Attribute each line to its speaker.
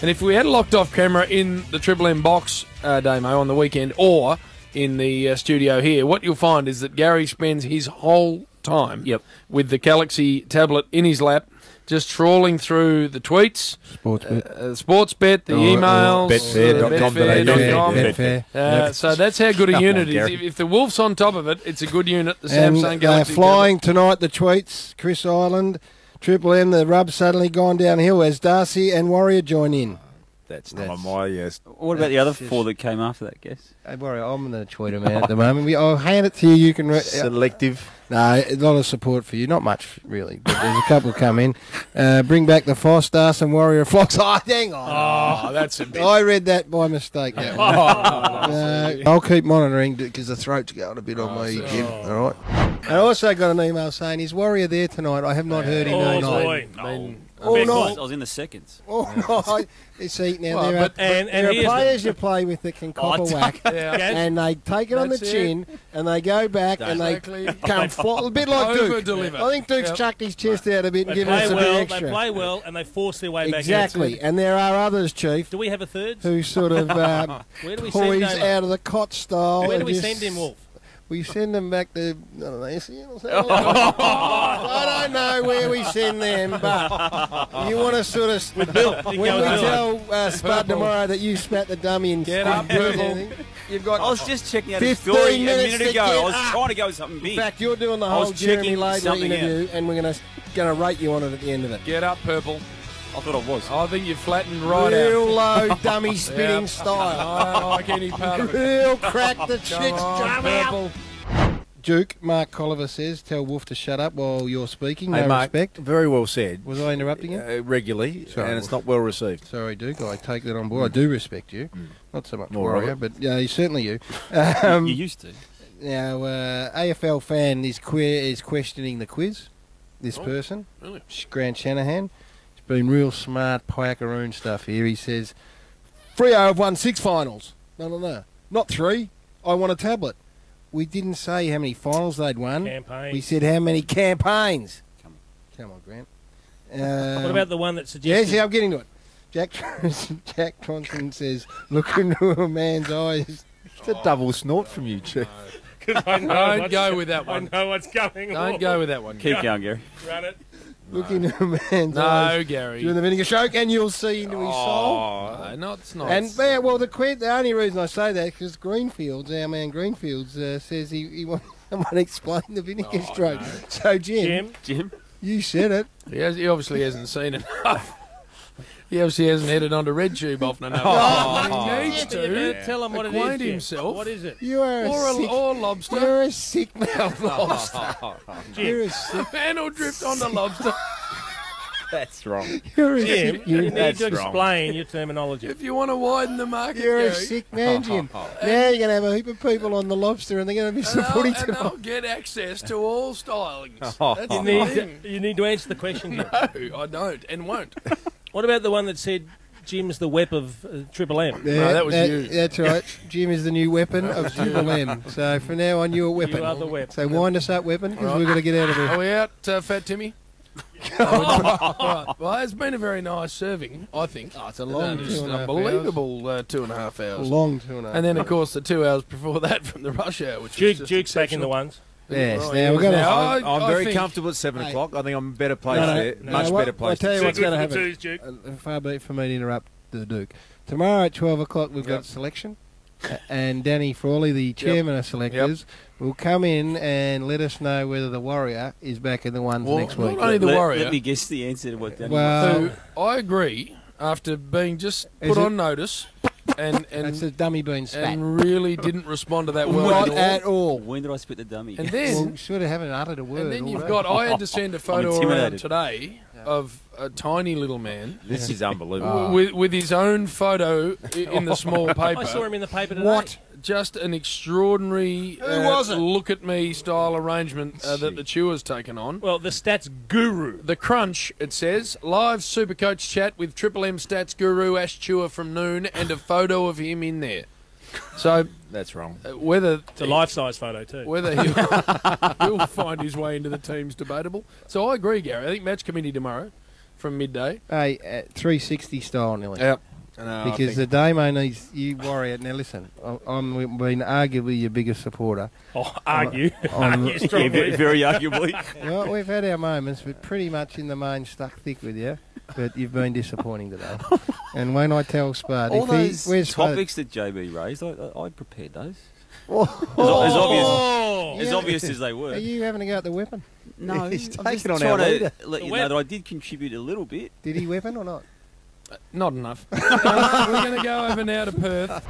Speaker 1: And if we had a locked-off camera in the Triple M box, Damo, on the weekend, or in the studio here, what you'll find is that Garry spends his whole time with the Galaxy tablet in his lap, just trawling through the tweets, Sportsbet, the emails, Betfair. So that's how good a unit it is. If the Wolf's on top of it, it's a good unit. The Samsung Galaxy
Speaker 2: flying tonight, the tweets, Chris Island, Triple M, the rub's suddenly gone downhill as Darcy and Warrior join in.
Speaker 3: That's not my yes.
Speaker 4: What about the other four that came after that, Guess?
Speaker 2: Hey, Warrior, I'm going to tweet them out at the moment. I'll hand it to you. You can...
Speaker 3: Selective.
Speaker 2: No, a lot of support for you. Not much, really, but there's a couple come in. Bring back the Foss, Darcy and Warrior Flocks. Oh, hang on.
Speaker 1: Oh, that's a bit...
Speaker 2: I read that by mistake. I'll keep monitoring because the throat's going a bit on me, Jim. All right. I also got an email saying, is Warrior there tonight? I have not heard him all night.
Speaker 4: All night. I was in the seconds.
Speaker 2: All night. You see, now there are players you play with that can cop a whack, and they take it on the chin, and they go back, and they come a bit like Duke. I think Duke's chucked his chest out a bit and given us a bit extra.
Speaker 5: They play well, and they force their way back.
Speaker 2: Exactly, and there are others, Chief.
Speaker 5: Do we have a third?
Speaker 2: Who sort of poise out of the cot style.
Speaker 5: Where do we send him, Wolf?
Speaker 2: We send them back to, I don't know, I don't know where we send them, but you want to sort of... When we tell Spud tomorrow that you spat the dummy and...
Speaker 1: Get up, Purple.
Speaker 4: You've got. I was just checking out his story a minute ago. I was trying to go with something big.
Speaker 2: In fact, you're doing the whole Jeremy Laidlaw interview, and we're going to rate you on it at the end of it.
Speaker 1: Get up, Purple.
Speaker 4: I thought I was.
Speaker 1: I think you flattened right
Speaker 2: Real
Speaker 1: out.
Speaker 2: low dummy spitting style.
Speaker 1: I don't like any part of it.
Speaker 2: Real crack the chicks jump out. Duke, Mark Colliver says, tell Wolf to shut up while you're speaking. No respect.
Speaker 3: Very well said.
Speaker 2: Was I interrupting you?
Speaker 3: Regularly,
Speaker 2: Sorry,
Speaker 3: and it's not well received.
Speaker 2: Sorry, Duke. I take that on board. I do respect you. Not so much Warrior, but certainly you.
Speaker 4: You used to.
Speaker 2: Now, AFL fan is questioning the quiz. This person,
Speaker 1: really?
Speaker 2: Grant Shanahan. It's been real smart packaroon stuff here. He says, Freo have won 6 finals. No. Not 3. I want a tablet. We didn't say how many finals they'd won.
Speaker 5: Campaigns.
Speaker 2: We said how many campaigns. Come on, Grant.
Speaker 5: What about the one that suggested...
Speaker 2: Yes, I'm getting to it. Jack Tronson says, look into a man's eyes.
Speaker 3: It's a double snort from you, Chief.
Speaker 1: Don't go with that one.
Speaker 5: I know what's coming.
Speaker 1: Don't go with that one.
Speaker 4: Keep going, Garry.
Speaker 5: Run it.
Speaker 2: Look into a man's eyes.
Speaker 1: No, Garry.
Speaker 2: During the vinegar stroke, and you'll see into his soul.
Speaker 1: No, it's not.
Speaker 2: And the only reason I say that is because Greenfields, our man Greenfields, says he wants someone to explain the vinegar stroke. No. So Jim, you said it.
Speaker 1: He obviously hasn't seen enough. He obviously hasn't headed onto RedTube often enough. He needs to
Speaker 5: tell him what
Speaker 1: acquaint
Speaker 5: it is.
Speaker 1: himself.
Speaker 5: What is it?
Speaker 2: You are
Speaker 1: or lobster.
Speaker 2: You're a sick mouth lobster. You're a sick
Speaker 1: man will drift onto lobster.
Speaker 3: That's wrong.
Speaker 5: Jim, you need to explain your terminology.
Speaker 1: If you want to widen the market,
Speaker 2: you're
Speaker 1: Garry.
Speaker 2: a sick man, Jim. Now you're going to have a heap of people on the lobster and they're going to miss the footy tonight.
Speaker 1: And they'll get access to all stylings.
Speaker 5: You need to answer the question.
Speaker 1: No, I don't and won't.
Speaker 5: What about the one that said Jim's the wep of Triple M?
Speaker 2: Yeah,
Speaker 1: no, that was you.
Speaker 2: That's right. Jim is the new weapon of Triple M. So from now on, you're a weapon.
Speaker 5: You are the weapon.
Speaker 2: So wind us up, weapon, because we've got to get out of here.
Speaker 1: Are we out, Fat Timmy? Right. Well, it's been a very nice serving, I think.
Speaker 2: Oh, it's a long 2.5
Speaker 1: unbelievable 2.5 hours.
Speaker 2: Long 2.5
Speaker 1: And then, of course, the 2 hours before that from the rush hour, which
Speaker 5: Duke's back in the ones.
Speaker 2: Yes,
Speaker 1: right.
Speaker 2: now we're going to...
Speaker 3: I'm very comfortable at 7 o'clock. I think I'm better placed there. Much better placed.
Speaker 2: I'll tell you what's going to happen. Far be it for me to interrupt the Duke. Tomorrow at 12 o'clock we've got selection. And Danny Frawley, the chairman of selectors, will come in and let us know whether the Warrior is back in the ones next week.
Speaker 1: Not only the Warrior.
Speaker 4: Let me guess the answer to what Danny
Speaker 1: So I agree, after being just put on notice... And
Speaker 2: that's a dummy being spat.
Speaker 1: And really didn't respond to that well
Speaker 2: Not at all.
Speaker 4: When did I spit the dummy?
Speaker 1: And then
Speaker 2: you sort of haven't uttered a word.
Speaker 1: And then you've got. I had to send a photo around today of a tiny little man.
Speaker 3: This is unbelievable.
Speaker 1: With his own photo in the small paper.
Speaker 5: I saw him in the paper today.
Speaker 1: What? Just an extraordinary look at me style arrangement that the Chewer's taken on.
Speaker 5: Well, the stats guru.
Speaker 1: The Crunch, it says, live Supercoach chat with Triple M stats guru Ash Chewer from noon and a photo of him in there. So
Speaker 3: that's wrong.
Speaker 1: Whether
Speaker 5: it's a life-size photo too.
Speaker 1: Whether he'll find his way into the team's debatable. So I agree, Garry. I think match committee tomorrow from midday.
Speaker 2: Hey, 360 style, Nelly.
Speaker 1: Yep.
Speaker 2: because the Damo needs you, Warrior. Now listen, I'm been arguably your biggest supporter.
Speaker 5: Oh, argue?
Speaker 4: Very arguably.
Speaker 2: Well, we've had our moments, but pretty much in the main stuck thick with you. But you've been disappointing today. And when I tell Spud,
Speaker 4: all those topics that JB raised, I prepared those. As obvious as they were.
Speaker 2: Are you having to go at the weapon?
Speaker 4: No,
Speaker 3: he's taking on our leader.
Speaker 4: Let you know that I did contribute a little bit.
Speaker 2: Did he weapon or not?
Speaker 1: Not enough. We're going to go over now to Perth.